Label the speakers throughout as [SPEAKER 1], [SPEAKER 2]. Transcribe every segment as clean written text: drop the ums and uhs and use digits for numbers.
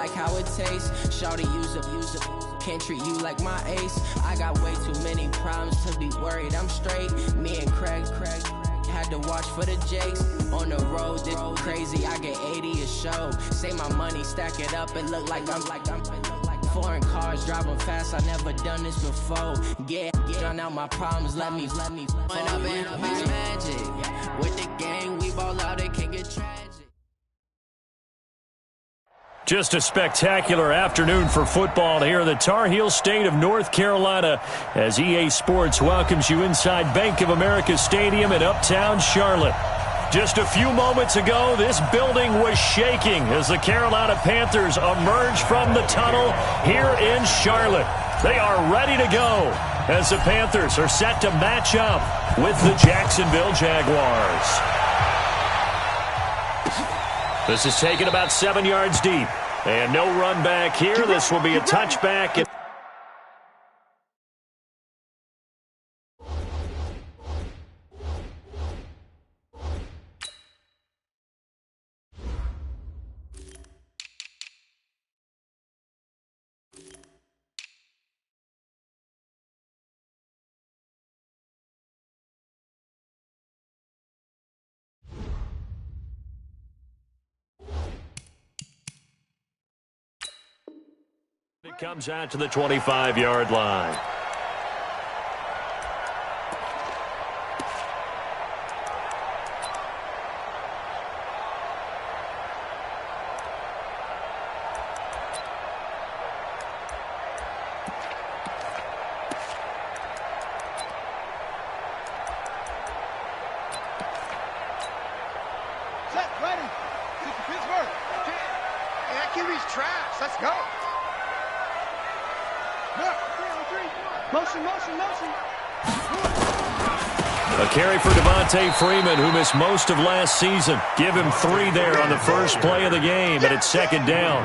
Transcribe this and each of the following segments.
[SPEAKER 1] like how it tastes. Shawty, use up. Can't treat you like my ace. I got way too many problems to be worried. I'm straight. Me and Craig had to watch for the Jakes. On the road, this crazy. I get 80 a show. Say my money, stack it up. It look like I'm foreign cars driving fast. I never done this before. Get drown out my problems. Let me. When I've been magic with the gang, we ball out. It can get tragic.
[SPEAKER 2] Just a spectacular afternoon for football here in the Tar Heel state of North Carolina as EA Sports welcomes you inside Bank of America Stadium in uptown Charlotte. Just a few moments ago, this building was shaking as the Carolina Panthers emerge from the tunnel here in Charlotte. They are ready to go as the Panthers are set to match up with the Jacksonville Jaguars. This is taken about 7 yards deep. And no run back here. This will be a touchback. It comes out to the 25-yard line.
[SPEAKER 3] Set, ready. Pittsburgh. Hey, that QB's trash. Let's go. Motion.
[SPEAKER 2] A carry for Devontae Freeman, who missed most of last season. Give him 3 there on the first play of the game, and it's second down.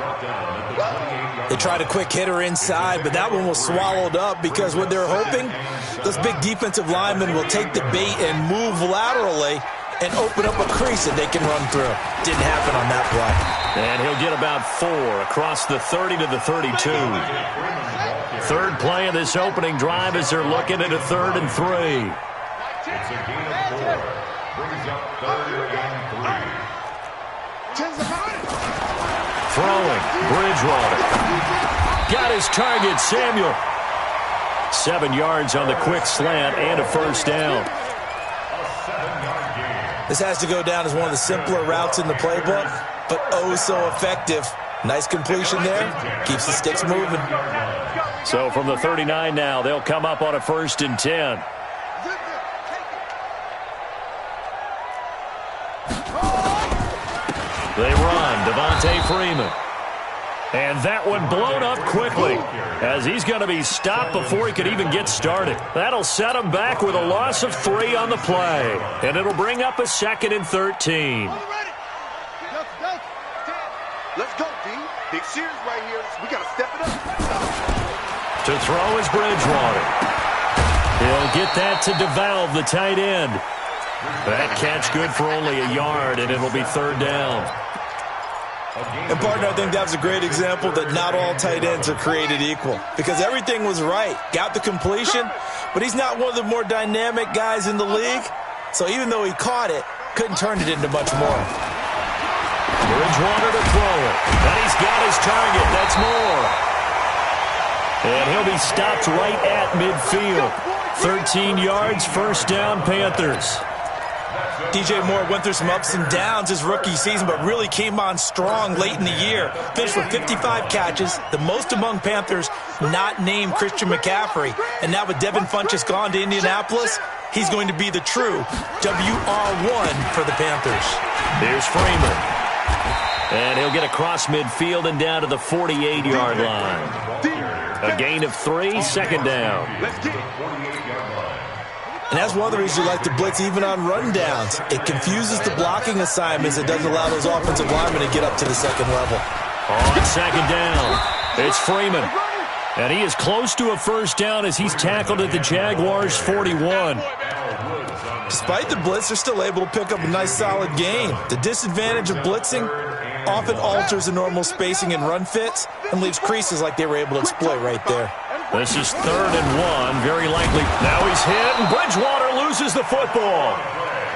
[SPEAKER 4] They tried a quick hitter inside, but that one was swallowed up because what they're hoping, those big defensive linemen will take the bait and move laterally and open up a crease that they can run through. Didn't happen on that play.
[SPEAKER 2] And he'll get about 4 across the 30 to the 32. Third play of this opening drive as they're looking at a 3rd and 3.
[SPEAKER 3] It's a gain of 4. Brings up 3rd and 3.
[SPEAKER 2] Throwing, Bridgewater. Got his target, Samuel. 7 yards on the quick slant and a first down.
[SPEAKER 4] This has to go down as one of the simpler routes in the playbook, but oh so effective. Nice completion there. Keeps the sticks moving.
[SPEAKER 2] So from the 39 now, they'll come up on a 1st and 10. They run, Devontae Freeman. And that one blown up quickly as he's going to be stopped before he could even get started. That'll set him back with a loss of 3 on the play. And it'll bring up a 2nd and 13.
[SPEAKER 3] Let's go, D. Big series right here. We got to step it up.
[SPEAKER 2] To throw is Bridgewater. He'll get that to DeValve, the tight end. That catch good for only a yard, and it'll be 3rd down.
[SPEAKER 4] And, partner, I think that was a great example that not all tight ends are created equal because everything was right. Got the completion, but he's not one of the more dynamic guys in the league. So even though he caught it, couldn't turn it into much more.
[SPEAKER 2] Bridgewater to throw it. And he's got his target. That's more. And he'll be stopped right at midfield. 13 yards, 1st down, Panthers.
[SPEAKER 4] DJ Moore went through some ups and downs his rookie season, but really came on strong late in the year. Finished with 55 catches, the most among Panthers not named Christian McCaffrey. And now with Devin Funchess gone to Indianapolis, he's going to be the true WR1 for the Panthers.
[SPEAKER 2] Here's Freeman. And he'll get across midfield and down to the 48-yard line. A gain of 3, 2nd down.
[SPEAKER 3] Let's get it.
[SPEAKER 4] And that's one of the reasons you like to blitz even on rundowns. It confuses the blocking assignments. It doesn't allow those offensive linemen to get up to the 2nd level.
[SPEAKER 2] On 2nd down, it's Freeman. And he is close to a 1st down as he's tackled at the Jaguars' 41.
[SPEAKER 4] Despite the blitz, they're still able to pick up a nice solid gain. The disadvantage of blitzing, often alters the normal spacing and run fits and leaves creases like they were able to exploit right there.
[SPEAKER 2] This is 3rd and 1, very likely. Now he's hit, and Bridgewater loses the football.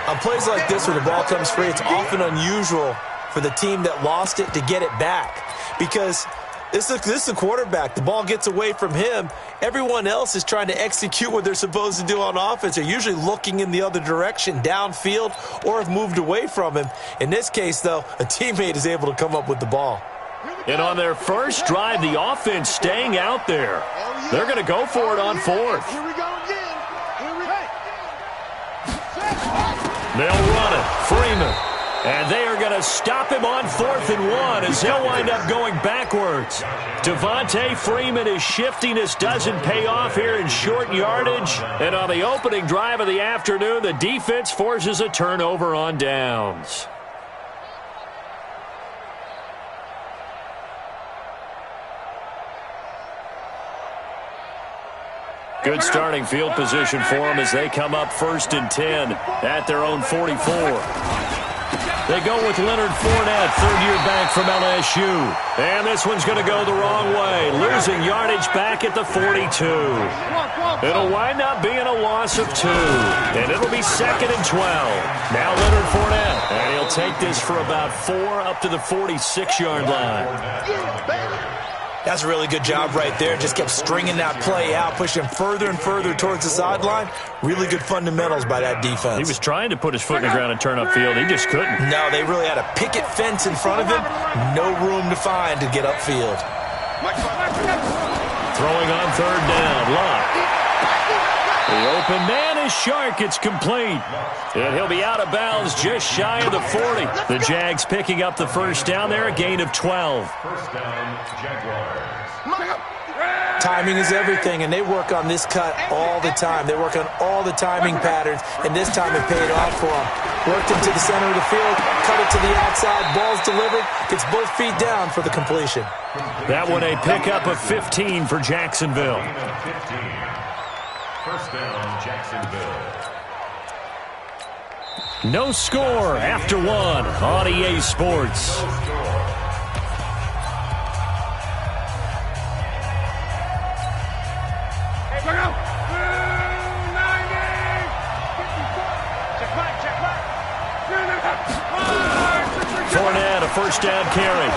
[SPEAKER 4] On plays like this where the ball comes free, it's often unusual for the team that lost it to get it back, because this is the quarterback. The ball gets away from him. Everyone else is trying to execute what they're supposed to do on offense. They're usually looking in the other direction, downfield, or have moved away from him. In this case, though, a teammate is able to come up with the ball.
[SPEAKER 2] And on their first drive, the offense staying out there. They're going to go for it on 4th.
[SPEAKER 5] Here we go again. Here we go.
[SPEAKER 2] They'll run it. Freeman. And they are going to stop him on 4th and 1 as they'll wind up going backwards. Devontae Freeman, his shiftiness doesn't pay off here in short yardage. And on the opening drive of the afternoon, the defense forces a turnover on downs. Good starting field position for them as they come up 1st and 10 at their own 44. They go with Leonard Fournette, 3rd-year back from LSU. And this one's going to go the wrong way, losing yardage back at the 42. It'll wind up being a loss of 2. And it'll be 2nd and 12. Now Leonard Fournette. And he'll take this for about 4 up to the 46-yard line.
[SPEAKER 4] That's a really good job right there. Just kept stringing that play out, pushing further and further towards the sideline. Really good fundamentals by that defense.
[SPEAKER 2] He was trying to put his foot in the ground and turn upfield. He just couldn't.
[SPEAKER 4] No, they really had a picket fence in front of him. No room to find to get upfield.
[SPEAKER 2] Throwing on 3rd down. Locke. The open man is Shark. It's complete. And he'll be out of bounds just shy of the 40. The Jags picking up the 1st down there, a gain of 12.
[SPEAKER 3] First down, Jaguars.
[SPEAKER 4] Timing is everything, and they work on this cut all the time. They work on all the timing patterns, and this time it paid off for them. Worked into the center of the field, cut it to the outside, ball's delivered, gets both feet down for the completion.
[SPEAKER 2] That one a pickup of 15 for Jacksonville.
[SPEAKER 3] 15. First down, Jacksonville.
[SPEAKER 2] No score after 1 on EA Sports. Fournette, a 1st down carry.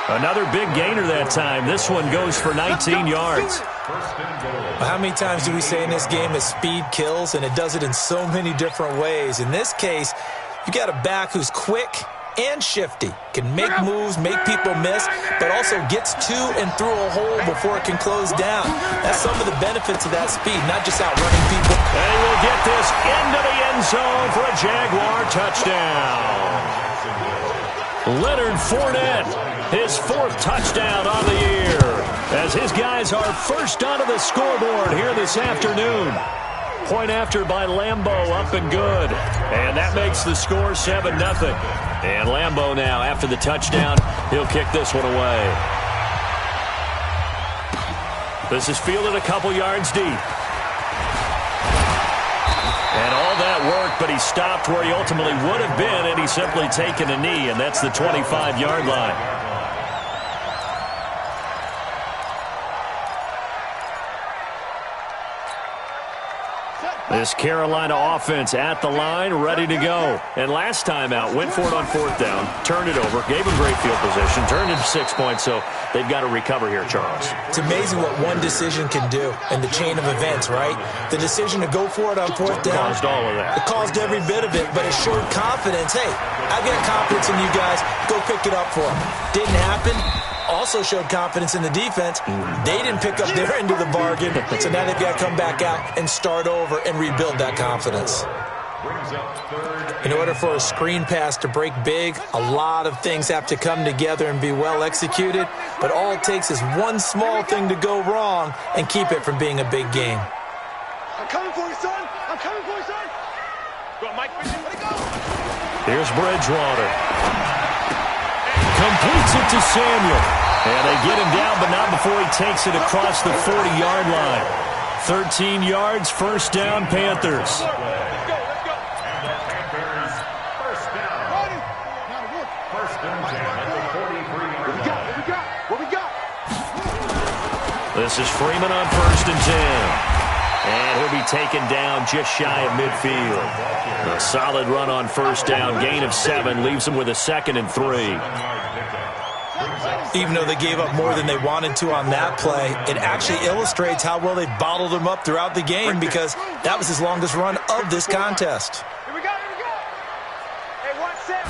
[SPEAKER 2] Another big gainer that time. This one goes for 19 yards.
[SPEAKER 4] How many times do we say in this game that speed kills, and it does it in so many different ways? In this case, you got a back who's quick and shifty, can make moves, make people miss, but also gets to and through a hole before it can close down. That's some of the benefits of that speed, not just outrunning people.
[SPEAKER 2] And he will get this into the end zone for a Jaguar touchdown. Leonard Fournette, his 4th touchdown on the year, as his guys are first onto the scoreboard here this afternoon. Point after by Lambeau, up and good. And that makes the score 7-0. And Lambeau now, after the touchdown, he'll kick this one away. This is fielded a couple yards deep. And all that work, but he stopped where he ultimately would have been, and he's simply taken a knee, and that's the 25-yard line. This Carolina offense at the line, ready to go. And last time out, went for it on 4th down, turned it over, gave him great field position, turned it to 6 points, so they've got to recover here, Charles.
[SPEAKER 4] It's amazing what one decision can do in the chain of events, right? The decision to go for it on 4th down.
[SPEAKER 2] Caused all of that.
[SPEAKER 4] It caused every bit of it, but it showed confidence. Hey, I've got confidence in you guys. Go pick it up for them. Didn't happen. Also showed confidence in the defense. They didn't pick up their end of the bargain, so now they've got to come back out and start over and rebuild that confidence. In order for a screen pass to break big, a lot of things have to come together and be well executed, but all it takes is one small thing to go wrong and keep it from being a big game.
[SPEAKER 5] I'm coming for you, son. I'm coming for you, son. Go on, Mike. Let it go.
[SPEAKER 2] Here's Bridgewater. Completes it to Samuel. And they get him down, but not before he takes it across the 40-yard line. 13 yards, 1st down, Panthers.
[SPEAKER 3] First and 10 at the 43-yard line.
[SPEAKER 5] What we got?
[SPEAKER 2] This is Freeman on first and 10. And he'll be taken down just shy of midfield. A solid run on first down. Gain of 7 leaves him with a 2nd and 3.
[SPEAKER 4] Even though they gave up more than they wanted to on that play, it actually illustrates how well they bottled him up throughout the game, because that was his longest run of this contest.
[SPEAKER 5] Here we go. Hey, one set.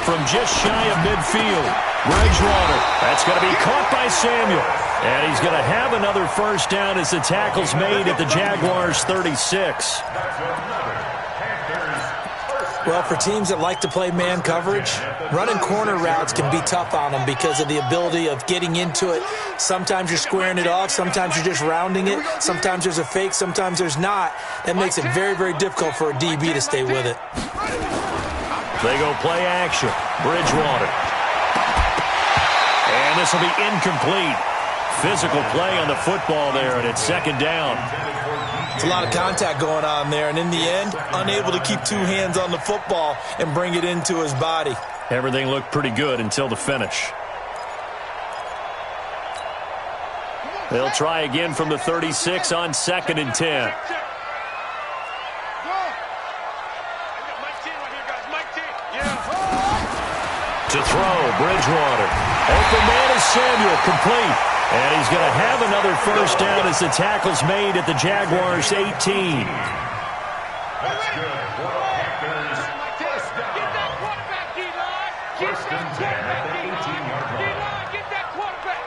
[SPEAKER 2] From just shy of midfield, Bridgewater. That's going to be caught by Samuel. And he's going to have another first down as the tackle's made at the Jaguars' 36.
[SPEAKER 4] Well, for teams that like to play man coverage, running corner routes can be tough on them because of the ability of getting into it. Sometimes you're squaring it off. Sometimes you're just rounding it. Sometimes there's a fake. Sometimes there's not. That makes it very, very difficult for a DB to stay with it.
[SPEAKER 2] They go play action. Bridgewater. And this will be incomplete. Physical play on the football there, and it's 2nd down.
[SPEAKER 4] It's a lot of contact going on there, and in the end, unable to keep 2 hands on the football and bring it into his body.
[SPEAKER 2] Everything looked pretty good until the finish. They'll try again from the 36 on 2nd and 10. To throw, Bridgewater. Open man is Samuel, complete. And he's going to have another first down as the tackle's made at the Jaguars' 18.
[SPEAKER 3] That's good. First down.
[SPEAKER 5] Get that quarterback, D-line.
[SPEAKER 3] First and 10 at the 18-yard line.
[SPEAKER 5] D-line, get that quarterback.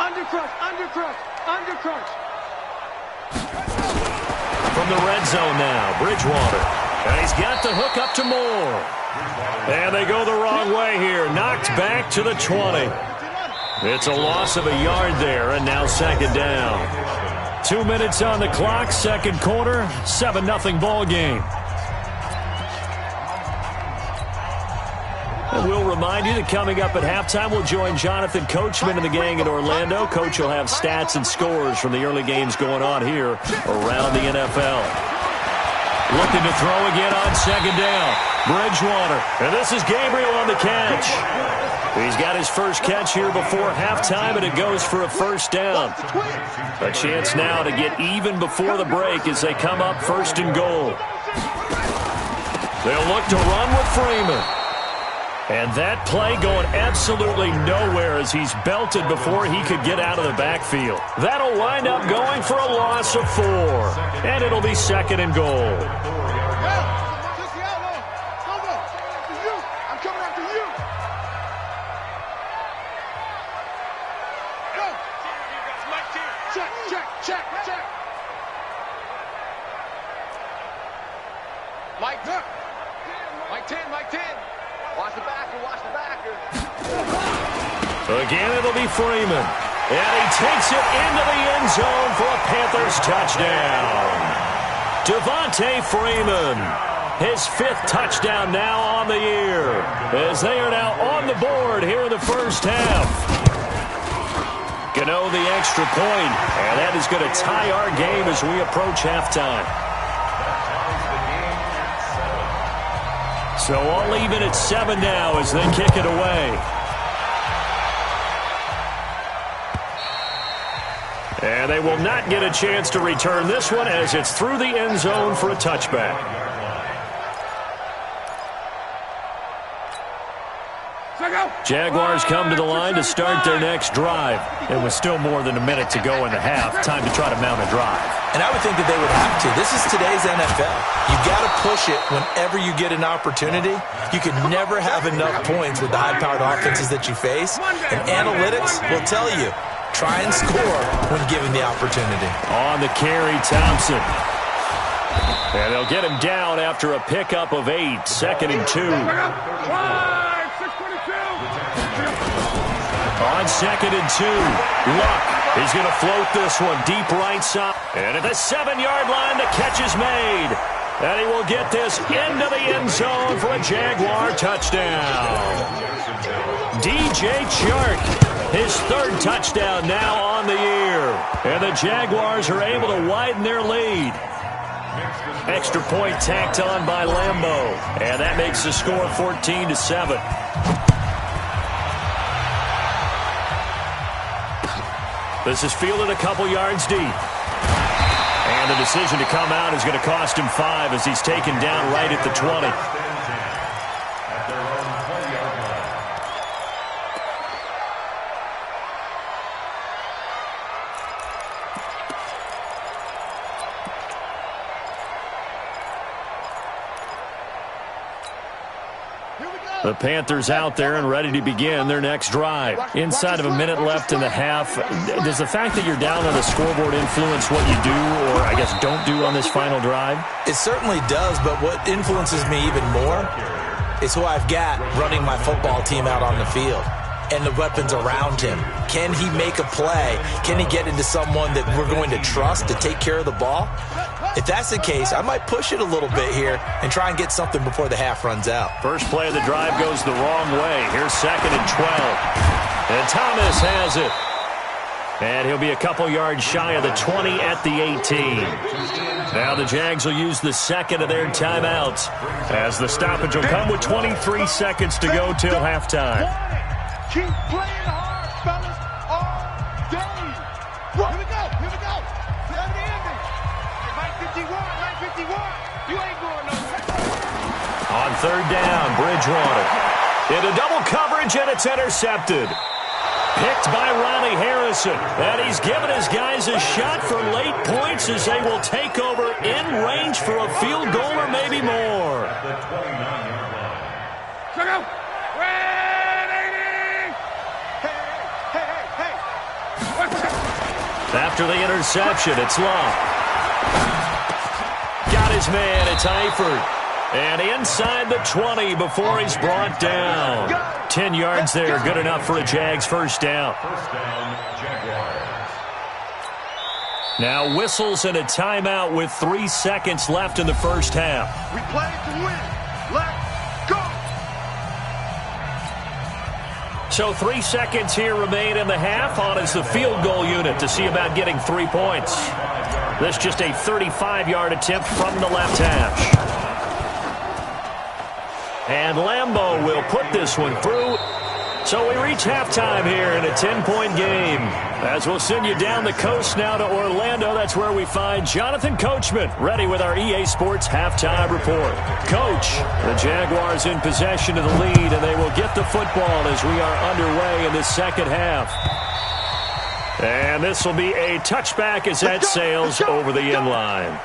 [SPEAKER 5] Undercrush.
[SPEAKER 2] From the red zone now, Bridgewater. And he's got the hook up to Moore. And they go the wrong way here. Knocked back to the 20. It's a loss of a yard there, and now 2nd down. 2 minutes on the clock, 2nd quarter, 7-0 ball game. And we'll remind you that coming up at halftime, we'll join Jonathan Coachman and the gang in Orlando. Coach will have stats and scores from the early games going on here around the NFL. Looking to throw again on 2nd down. Bridgewater, and this is Gabriel on the catch. He's got his first catch here before halftime, and it goes for a first down. A chance now to get even before the break as they come up 1st and goal. They'll look to run with Freeman. And that play going absolutely nowhere as he's belted before he could get out of the backfield. That'll wind up going for a loss of 4. And it'll be 2nd and goal.
[SPEAKER 5] Check. Mike 10. Watch the backer.
[SPEAKER 2] Again, it'll be Freeman. And he takes it into the end zone for a Panthers touchdown. Devontae Freeman, his 5th touchdown now on the year, as they are now on the board here in the first half. Gano the extra point, and that is going to tie our game as we approach halftime. So all even at 7 now as they kick it away. And they will not get a chance to return this one as it's through the end zone for a touchback. Jaguars come to the line to start their next drive. It was still more than a minute to go in the half. Time to try to mount a drive.
[SPEAKER 4] And I would think that they would have to. This is today's NFL. You've got to push it whenever you get an opportunity. You can never have enough points with the high-powered offenses that you face. And analytics will tell you, try and score when given the opportunity.
[SPEAKER 2] On the carry, Thompson. And they'll get him down after a pickup of 8. 2nd and 2. On 2nd and 2, Luck is going to float this one deep right side. And at the 7-yard line, the catch is made. And he will get this into the end zone for a Jaguar touchdown. DJ Chark, his 3rd touchdown now on the year. And the Jaguars are able to widen their lead. Extra point tacked on by Lambeau. And that makes the score 14-7. This is fielded a couple yards deep. And the decision to come out is going to cost him 5 as he's taken down right at the 20. The Panthers out there and ready to begin their next drive. Inside of a minute left in the half, does the fact that you're down on the scoreboard influence what you do or, I guess, don't do on this final drive?
[SPEAKER 4] It certainly does, but what influences me even more is who I've got running my football team out on the field and the weapons around him. Can he make a play? Can he get into someone that we're going to trust to take care of the ball? If that's the case, I might push it a little bit here and try and get something before the half runs out.
[SPEAKER 2] First play of the drive goes the wrong way. Here's 2nd and 12. And Thomas has it. And he'll be a couple yards shy of the 20 at the 18. Now the Jags will use the second of their timeouts as the stoppage will come with 23 seconds to go till halftime.
[SPEAKER 5] Keep playing hard, fellas, all day. Here we go, here we go. Let it end it. 951. You ain't going nowhere.
[SPEAKER 2] On 3rd down, Bridgewater. Into double coverage, and it's intercepted. Picked by Ronnie Harrison. And he's given his guys a shot for late points as they will take over in range for a field goal or maybe more.
[SPEAKER 5] Check out.
[SPEAKER 2] After the interception, it's Love. Got his man, it's Eifert. And inside the 20 before he's brought down. 10 yards there, good enough for a Jags first down. Now whistles and a timeout with 3 seconds left in the first half.
[SPEAKER 5] We play to win. Let's go.
[SPEAKER 2] So 3 seconds here remain in the half. On is the field goal unit to see about getting 3 points. This just a 35-yard attempt from the left hash. And Lambeau will put this one through. So we reach halftime here in a 10-point game. As we'll send you down the coast now to Orlando, that's where we find Jonathan Coachman, ready with our EA Sports halftime report. Coach, the Jaguars in possession of the lead, and they will get the football as we are underway in the second half. And this will be a touchback as that sails over the end line.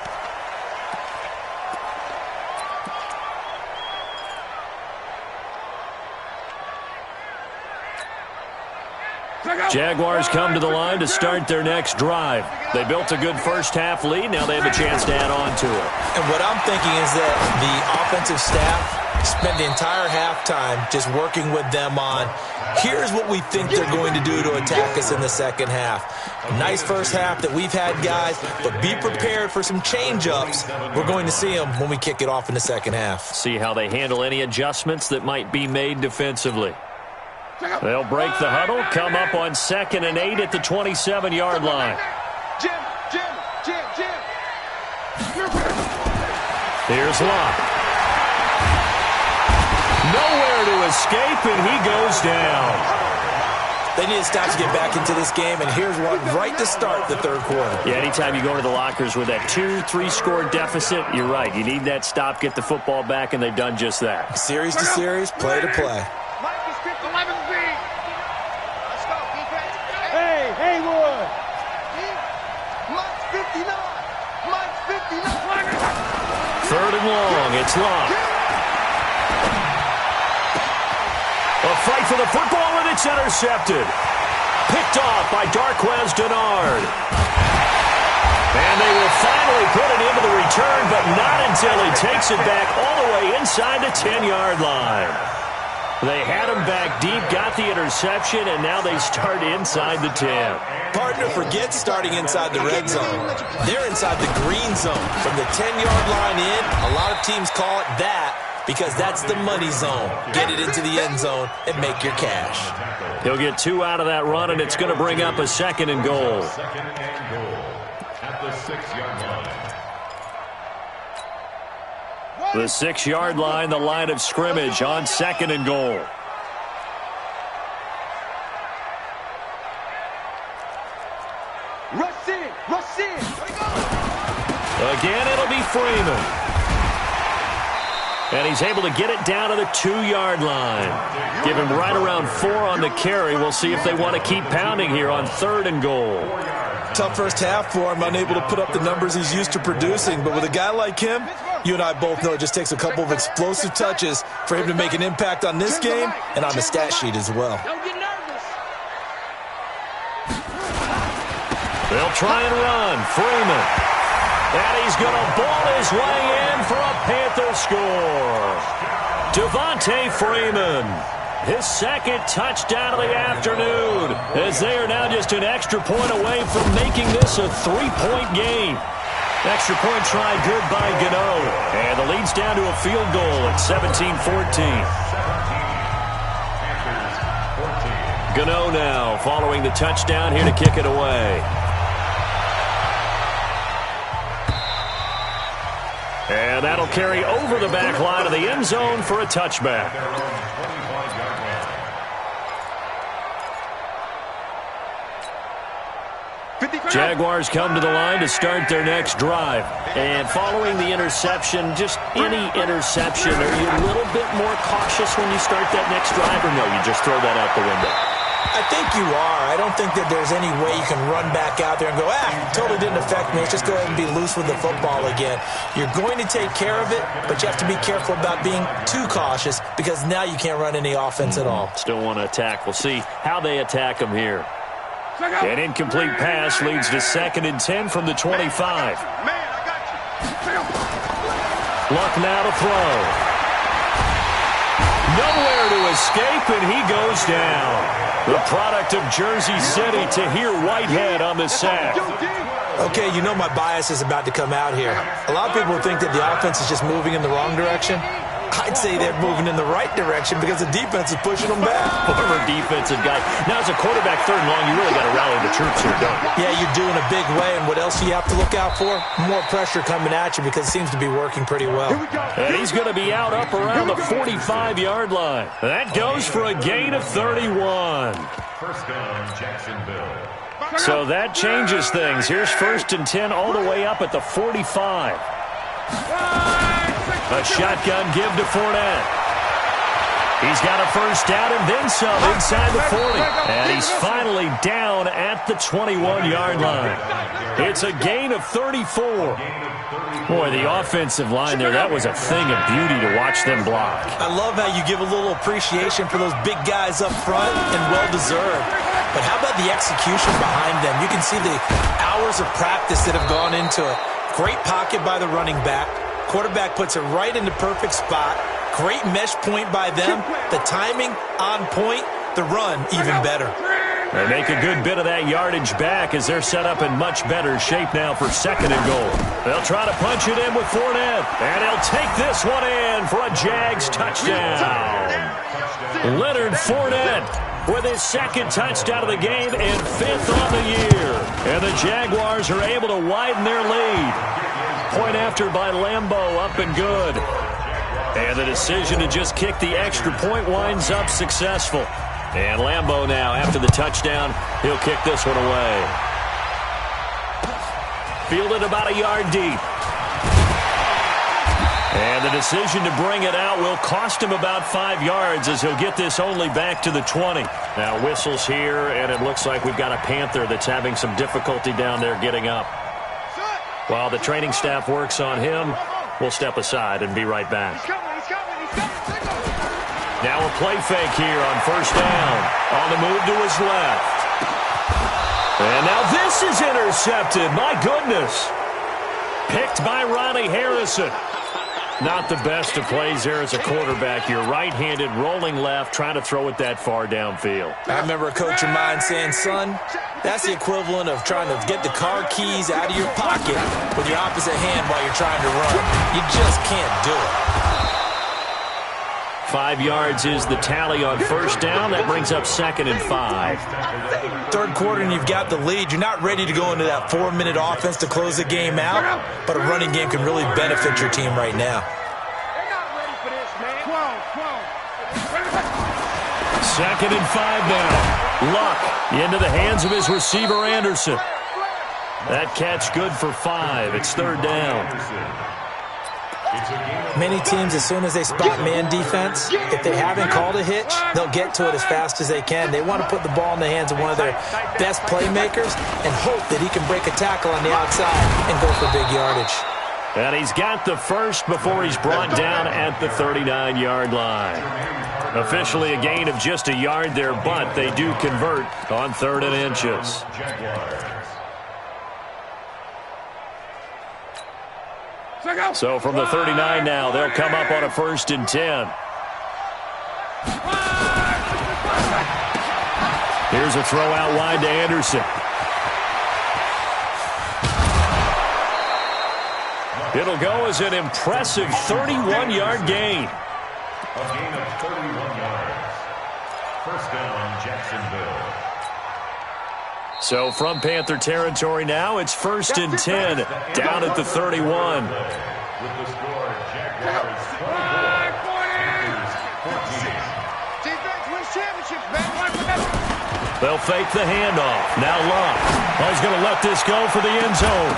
[SPEAKER 2] Jaguars come to the line to start their next drive. They built a good first half lead. Now they have a chance to add on to it.
[SPEAKER 4] And what I'm thinking is that the offensive staff spent the entire halftime just working with them on, here's what we think they're going to do to attack us in the second half. A nice first half that we've had, guys, but be prepared for some change-ups. We're going to see them when we kick it off in the second half.
[SPEAKER 2] See how they handle any adjustments that might be made defensively. They'll break the huddle, come up on 2nd and 8 at the 27-yard line.
[SPEAKER 5] Jim.
[SPEAKER 2] Here's Locke. Nowhere to escape, and he goes down.
[SPEAKER 4] They need to stop to get back into this game, and here's one right to start the third quarter.
[SPEAKER 2] Yeah, anytime you go to the lockers with that 2-3 score deficit, you're right. You need that stop, get the football back, and they've done just that.
[SPEAKER 4] Series to series, play to play.
[SPEAKER 5] Hey, Haywood. Mike's 59. Mike's 59.
[SPEAKER 2] 3rd and long. It's Locke. A fight for the football, and it's intercepted. Picked off by Darquez Denard. And they will finally put it into the return, but not until he takes it back all the way inside the 10-yard line. They had him back deep, got the interception, and now they start inside the 10.
[SPEAKER 4] Partner, forget starting inside the red zone. They're inside the green zone. From the 10-yard line in, a lot of teams call it that because that's the money zone. Get it into the end zone and make your cash.
[SPEAKER 2] He'll get 2 out of that run, and it's going to bring up a 2nd and goal.
[SPEAKER 3] Second and goal at the 6-yard line.
[SPEAKER 2] The 6-yard line, the line of scrimmage on 2nd and goal.
[SPEAKER 5] Rush in. Rush in.
[SPEAKER 2] Again, it'll be Freeman. And he's able to get it down to the 2-yard line. Give him right around 4 on the carry. We'll see if they want to keep pounding here on 3rd and goal.
[SPEAKER 4] Tough first half for him, unable to put up the numbers he's used to producing. But with a guy like him, you and I both know it just takes a couple of explosive touches for him to make an impact on this game and on the stat sheet as well.
[SPEAKER 5] Don't get nervous.
[SPEAKER 2] They'll try and run. Freeman. And he's going to ball his way in for a Panther score. Devontae Freeman. His 2nd touchdown of the afternoon, as they are now just an extra point away from making this a 3-point game. Extra point try good by Gano. And the lead's down to a field goal at 17-14. Gano now following the touchdown here to kick it away. And that'll carry over the back line of the end zone for a touchback. Jaguars come to the line to start their next drive. And following the interception, just any interception, are you a little bit more cautious when you start that next drive, or no, you just throw that out the window?
[SPEAKER 4] I think you are. I don't think that there's any way you can run back out there and go, totally didn't affect me. Let's just go ahead and be loose with the football again. You're going to take care of it, but you have to be careful about being too cautious because now you can't run any offense at all.
[SPEAKER 2] Still want to attack. We'll see how they attack them here. An incomplete pass leads to 2nd and 10 from the 25.
[SPEAKER 5] Man, I got you.
[SPEAKER 2] Luck now to throw. Nowhere to escape, and he goes down. The product of Jersey City, Tahir Whitehead on the sack.
[SPEAKER 4] Okay, you know my bias is about to come out here. A lot of people think that the offense is just moving in the wrong direction. I'd say they're moving in the right direction because the defense is pushing them back.
[SPEAKER 2] Former defensive guy. Now, as a quarterback 3rd and long, you really got to rally the troops here, don't you?
[SPEAKER 4] Yeah, you're doing a big way, and what else do you have to look out for? More pressure coming at you because it seems to be working pretty well.
[SPEAKER 2] And he's going to be out up around the 45-yard line. That goes for a gain of 31.
[SPEAKER 3] First down, Jacksonville.
[SPEAKER 2] So that changes things. Here's 1st and 10 all the way up at the 45. A shotgun give to Fournette. He's got a first down and then some inside the 40. And he's finally down at the 21-yard line. It's a gain of 34. Boy, the offensive line there, that was a thing of beauty to watch them block.
[SPEAKER 4] I love how you give a little appreciation for those big guys up front, and well-deserved. But how about the execution behind them? You can see the hours of practice that have gone into it. Great pocket by the running back. Quarterback puts it right in the perfect spot. Great mesh point by them. The timing on point. The run even better.
[SPEAKER 2] They make a good bit of that yardage back as they're set up in much better shape now for 2nd and goal. They'll try to punch it in with Fournette. And he'll take this one in for a Jags touchdown. Leonard Fournette with his 2nd touchdown of the game and 5th on the year. And the Jaguars are able to widen their lead. Point after by Lambeau, up and good. And the decision to just kick the extra point winds up successful. And Lambeau now, after the touchdown, he'll kick this one away. Fielded about a yard deep. And the decision to bring it out will cost him about 5 yards as he'll get this only back to the 20. Now whistles here, and it looks like we've got a Panther that's having some difficulty down there getting up. While the training staff works on him, we'll step aside and be right back. Now a play fake here on 1st down. On the move to his left. And now this is intercepted. My goodness. Picked by Ronnie Harrison. Not the best of plays there as a quarterback. You're right-handed, rolling left, trying to throw it that far downfield.
[SPEAKER 4] I remember a coach of mine saying, son, that's the equivalent of trying to get the car keys out of your pocket with your opposite hand while you're trying to run. You just can't do it.
[SPEAKER 2] 5 yards is the tally on 1st down. That brings up 2nd and 5.
[SPEAKER 4] 3rd quarter and you've got the lead. You're not ready to go into that 4-minute offense to close the game out, but a running game can really benefit your team right now.
[SPEAKER 2] 2nd and 5 now. Luck into the hands of his receiver, Anderson. That catch good for 5. It's 3rd down.
[SPEAKER 4] Many teams, as soon as they spot man defense, if they haven't called a hitch, they'll get to it as fast as they can. They want to put the ball in the hands of one of their best playmakers and hope that he can break a tackle on the outside and go for big yardage.
[SPEAKER 2] And he's got the first before he's brought down at the 39-yard line. Officially a gain of just a yard there, but they do convert on 3rd and inches. So from the 39 now, they'll come up on a 1st and 10. Here's a throw out wide to Anderson. It'll go as an impressive 31-yard gain.
[SPEAKER 3] A gain of 31 yards. 1st down, Jacksonville.
[SPEAKER 2] So from Panther territory now, it's 1st and 10 down at the 31.
[SPEAKER 3] With the score, Jaguars 24, Panthers 14.
[SPEAKER 5] Defense wins championships, man.
[SPEAKER 2] They'll fake the handoff. Now Luck. He's going to let this go for the end zone.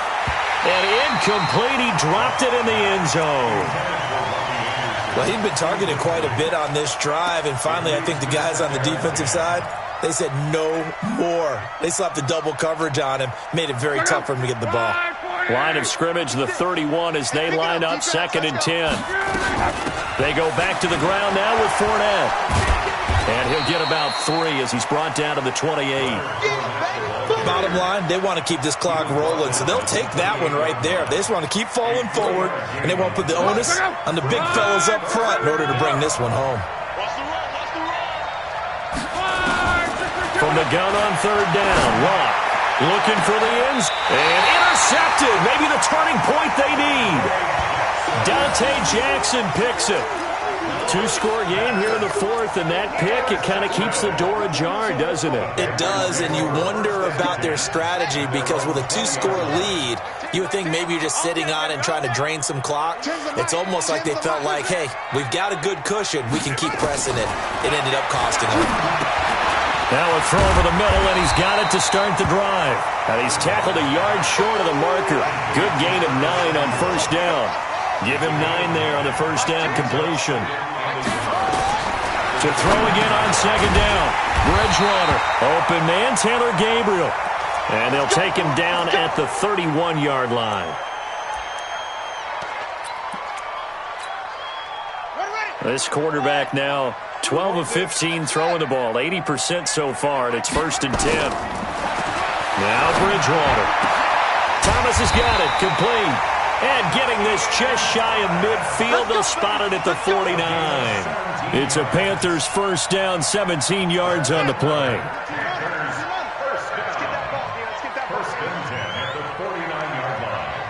[SPEAKER 2] And incomplete. He dropped it in the end zone.
[SPEAKER 4] Well, he'd been targeted quite a bit on this drive, and finally I think the guys on the defensive side, they said no more. They slapped the double coverage on him, made it very tough for him to get the ball.
[SPEAKER 2] Line of scrimmage, the 31 as they line up 2nd and 10. They go back to the ground now with Fournette. And he'll get about 3 as he's brought down to the 28.
[SPEAKER 4] Bottom line, they want to keep this clock rolling, so they'll take that one right there. They just want to keep falling forward, and they won't put the onus on the big fellas up front in order to bring this one home.
[SPEAKER 2] From the gun on 3rd down, Luck looking for the ends, and intercepted. Maybe the turning point they need. Dante Jackson picks it. 2-score game here in the 4th, and that pick, it kind of keeps the door ajar, doesn't it?
[SPEAKER 4] It does, and you wonder about their strategy because with a 2-score lead, you would think maybe you're just sitting on it and trying to drain some clock. It's almost like they felt like, hey, we've got a good cushion. We can keep pressing it. It ended up costing them.
[SPEAKER 2] Now a throw over the middle, and he's got it to start the drive. And he's tackled a yard short of the marker. Good gain of 9 on 1st down. Give him 9 there on the 1st down completion. To throw again on 2nd down. Bridgewater, open man, Taylor Gabriel. And they'll take him down at the 31-yard line. This quarterback now 12 of 15 throwing the ball, 80% so far, and it's 1st and 10. Now Bridgewater. Thomas has got it, complete. And getting this just shy of midfield, they'll spot it at the 49. It's a Panthers 1st down, 17 yards on the play.
[SPEAKER 3] First and 10 at the 49-yard line.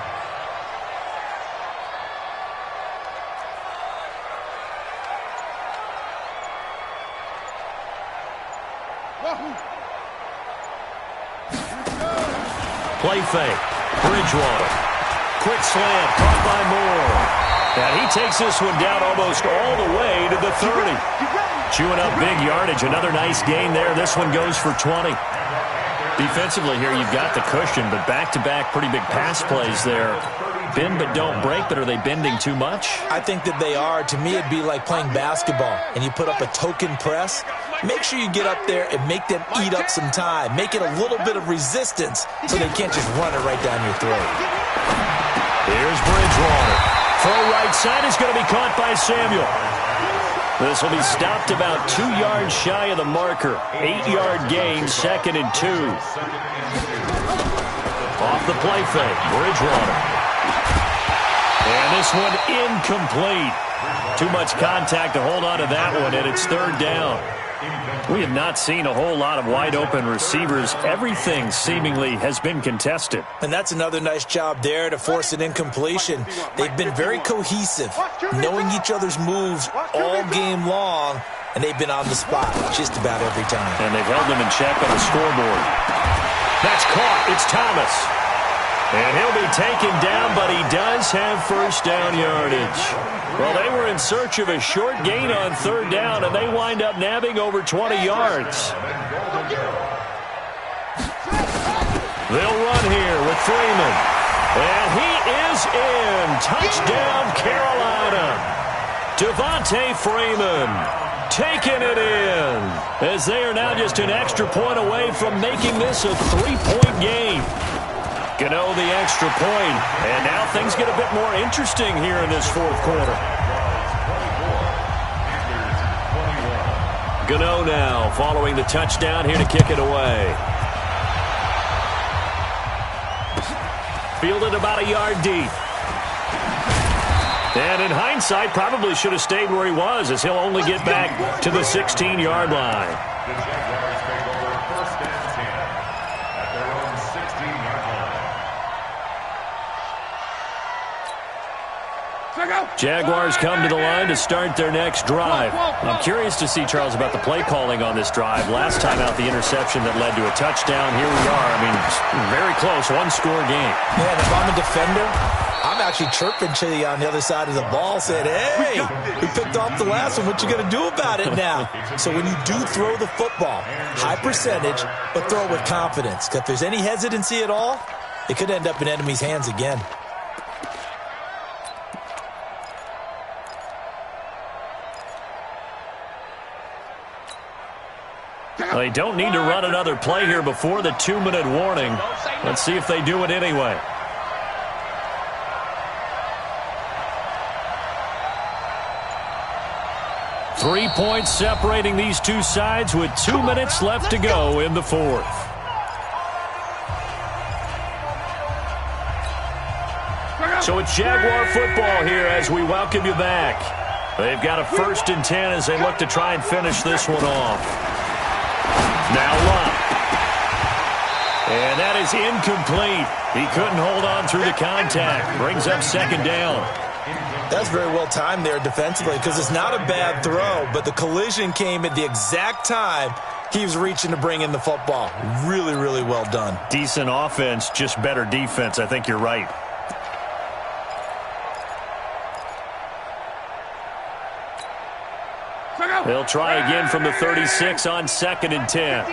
[SPEAKER 2] Play fake. Bridgewater. Quick slant, caught by Moore. And he takes this one down almost all the way to the 30. Chewing up big yardage. Another nice gain there. This one goes for 20. Defensively here, you've got the cushion, but back-to-back pretty big pass plays there. Bend but don't break, but are they bending too much?
[SPEAKER 4] I think that they are. To me, it'd be like playing basketball, and you put up a token press. Make sure you get up there and make them eat up some time. Make it a little bit of resistance so they can't just run it right down your throat.
[SPEAKER 2] Here's Bridgewater. Throw right side is going to be caught by Samuel. This will be stopped about 2 yards shy of the marker. 8-yard gain, 2nd and 2. Off the play fake, Bridgewater. And this one incomplete. Too much contact to hold on to that one, and it's 3rd down. We have not seen a whole lot of wide-open receivers. Everything seemingly has been contested.
[SPEAKER 4] And that's another nice job there to force an incompletion. They've been very cohesive, knowing each other's moves all game long, and they've been on the spot just about every time.
[SPEAKER 2] And they've held them in check on the scoreboard. That's caught. It's Thomas. And he'll be taken down, but he does have first down yardage. Well, they were in search of a short gain on third down, and they wind up nabbing over 20 yards. They'll run here with Freeman. And he is in. Touchdown, Carolina. Devontae Freeman taking it in, as they are now just an extra point away from making this a 3-point game. Gano the extra point, and now things get a bit more interesting here in this fourth quarter. Gano now following the touchdown here to kick it away. Fielded about a yard deep. And in hindsight, probably should have stayed where he was, as he'll only get back to the 16-yard line.
[SPEAKER 3] The Jaguars take over first and 10 at their own 16-yard line.
[SPEAKER 2] Jaguars come to the line to start their next drive. I'm curious to see, Charles, about the play calling on this drive. Last time out, the interception that led to a touchdown. Here we are. I mean, very close, one-score game.
[SPEAKER 4] Man, if I'm a defender, I'm actually chirping to you on the other side of the ball, saying, hey, we picked off the last one. What you going to do about it now? So when you do throw the football, high percentage, but throw it with confidence. Because if there's any hesitancy at all, it could end up in enemy's hands again.
[SPEAKER 2] They don't need to run another play here before the 2-minute warning. Let's see if they do it anyway. Three points separating these two sides with 2 minutes left to go in the fourth. So it's Jaguar football here as we welcome you back. They've got a 1st and 10 as they look to try and finish this one off. Now Luck. And that is incomplete. He couldn't hold on through the contact. Brings up 2nd down.
[SPEAKER 4] That's very well timed there defensively, because it's not a bad throw, but the collision came at the exact time he was reaching to bring in the football. Really, really well done.
[SPEAKER 2] Decent offense, just better defense. I think you're right. They'll try again from the 36 on 2nd and 10.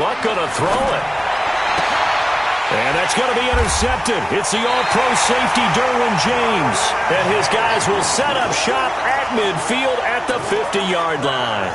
[SPEAKER 2] Luck going to throw it. And that's going to be intercepted. It's the all-pro safety, Derwin James. And his guys will set up shop at midfield at the 50-yard line.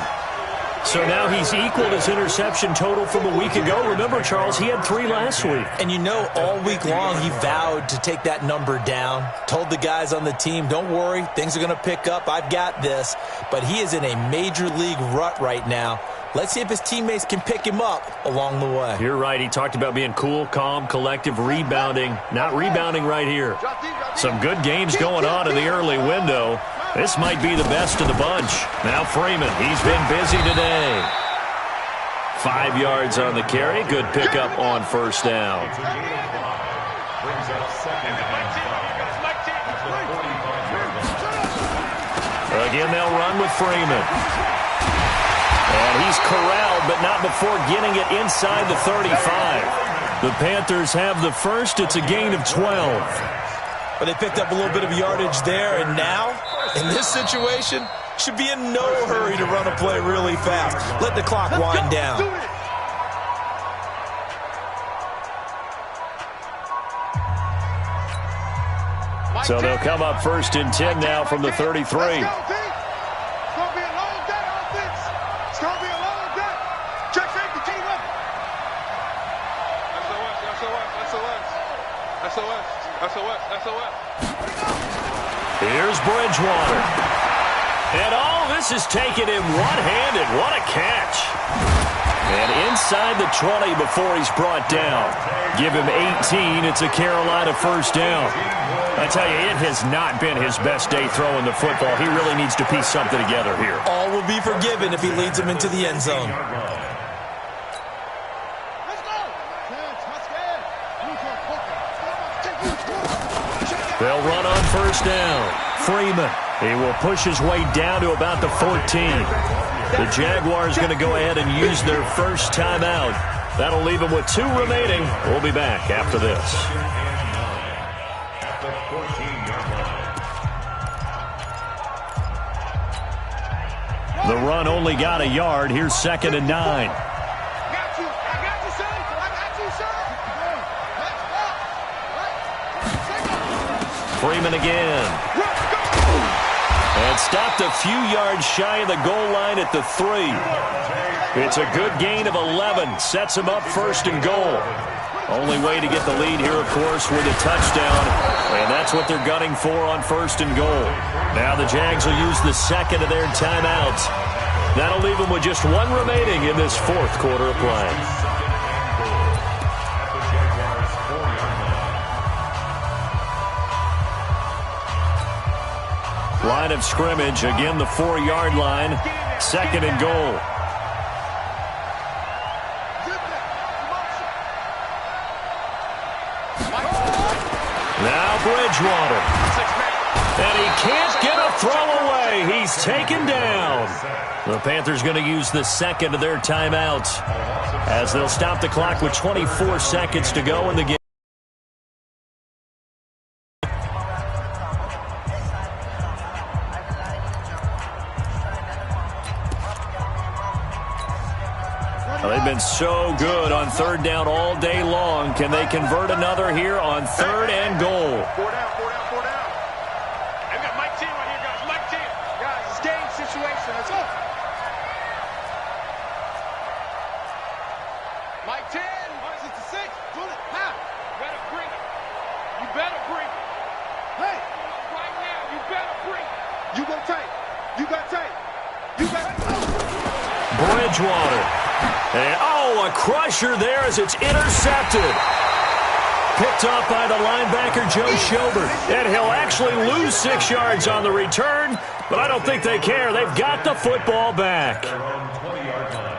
[SPEAKER 2] So now he's equaled his interception total from a week ago. Remember, Charles, he had 3 last week.
[SPEAKER 4] And you know, all week long he vowed to take that number down. Told the guys on the team, don't worry, things are going to pick up. I've got this. But he is in a major league rut right now. Let's see if his teammates can pick him up along the way.
[SPEAKER 2] You're right. He talked about being cool, calm, collective, rebounding. Not rebounding right here. Some good games going on in the early window. This might be the best of the bunch. Now Freeman, he's been busy today. 5 yards on the carry. Good pickup on 1st down.
[SPEAKER 3] Brings up 2nd and 5.
[SPEAKER 2] Again, they'll run with Freeman. And he's corralled, but not before getting it inside the 35. The Panthers have the first. It's a gain of 12.
[SPEAKER 4] But they picked up a little bit of yardage there, and now, in this situation, should be in no hurry to run a play really fast. Let the clock wind down.
[SPEAKER 2] So they'll come up 1st and 10 now from the 33. Here's Bridgewater. And this is taken in one-handed. What a catch. And inside the 20 before he's brought down. Give him 18. It's a Carolina 1st down. I tell you, it has not been his best day throwing the football. He really needs to piece something together here.
[SPEAKER 4] All will be forgiven if he leads them into the end zone.
[SPEAKER 2] They'll run on 1st down. Freeman, he will push his way down to about the 14. The Jaguars going to go ahead and use their first timeout That'll leave them with 2 remaining. We'll be back after this.
[SPEAKER 3] At the 14-yard line.
[SPEAKER 2] The run only got a yard. Here's 2nd and 9.
[SPEAKER 5] I got you, son. I got you, son.
[SPEAKER 2] Freeman again. And stopped a few yards shy of the goal line at the 3. It's a good gain of 11. Sets him up 1st and goal. Only way to get the lead here, of course, with a touchdown. And that's what they're gunning for on 1st and goal. Now the Jags will use the 2nd of their timeouts. That'll leave them with just 1 remaining in this 4th quarter of play. Line of scrimmage, again the 4-yard line. 2nd and goal. Now Bridgewater. And he can't get a throw away. He's taken down. The Panthers going to use the 2nd of their timeouts as they'll stop the clock with 24 seconds to go in the game. They've been so good on 3rd down all day long. Can they convert another here on 3rd and goal?
[SPEAKER 5] 4 down. I've got Mike 10 right here, guys. Mike 10. Guys, it's game situation. Let's go. Mike 10. It's the 6. Pull it. How? You better bring it. You better bring it. Hey. Right now, you better bring it. You go tight. You got tight. You got
[SPEAKER 2] Bridgewater. And, a crusher there as it's intercepted. Picked off by the linebacker, Joe Schobert. And he'll actually lose 6 yards on the return, but I don't think they care. They've got the football back.
[SPEAKER 3] Their own 20-yard line.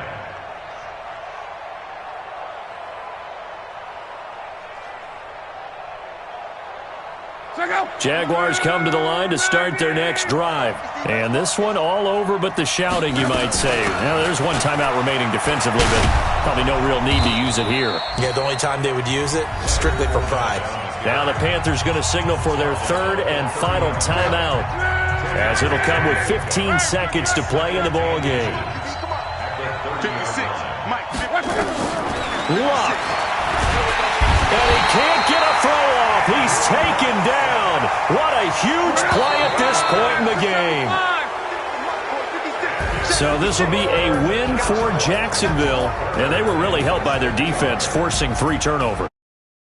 [SPEAKER 2] Jaguars come to the line to start their next drive. And this one all over but the shouting, you might say. Now, there's 1 timeout remaining defensively, but probably no real need to use it here.
[SPEAKER 4] Yeah, the only time they would use it, strictly for pride.
[SPEAKER 2] Now the Panthers going to signal for their 3rd and final timeout, as it'll come with 15 seconds to play in the ball game.
[SPEAKER 5] 56. Mike.
[SPEAKER 2] Luck. And he can't get a throw off. He's taken down. What a huge play at this point in the game. So this will be a win for Jacksonville, and they were really helped by their defense, forcing 3 turnovers.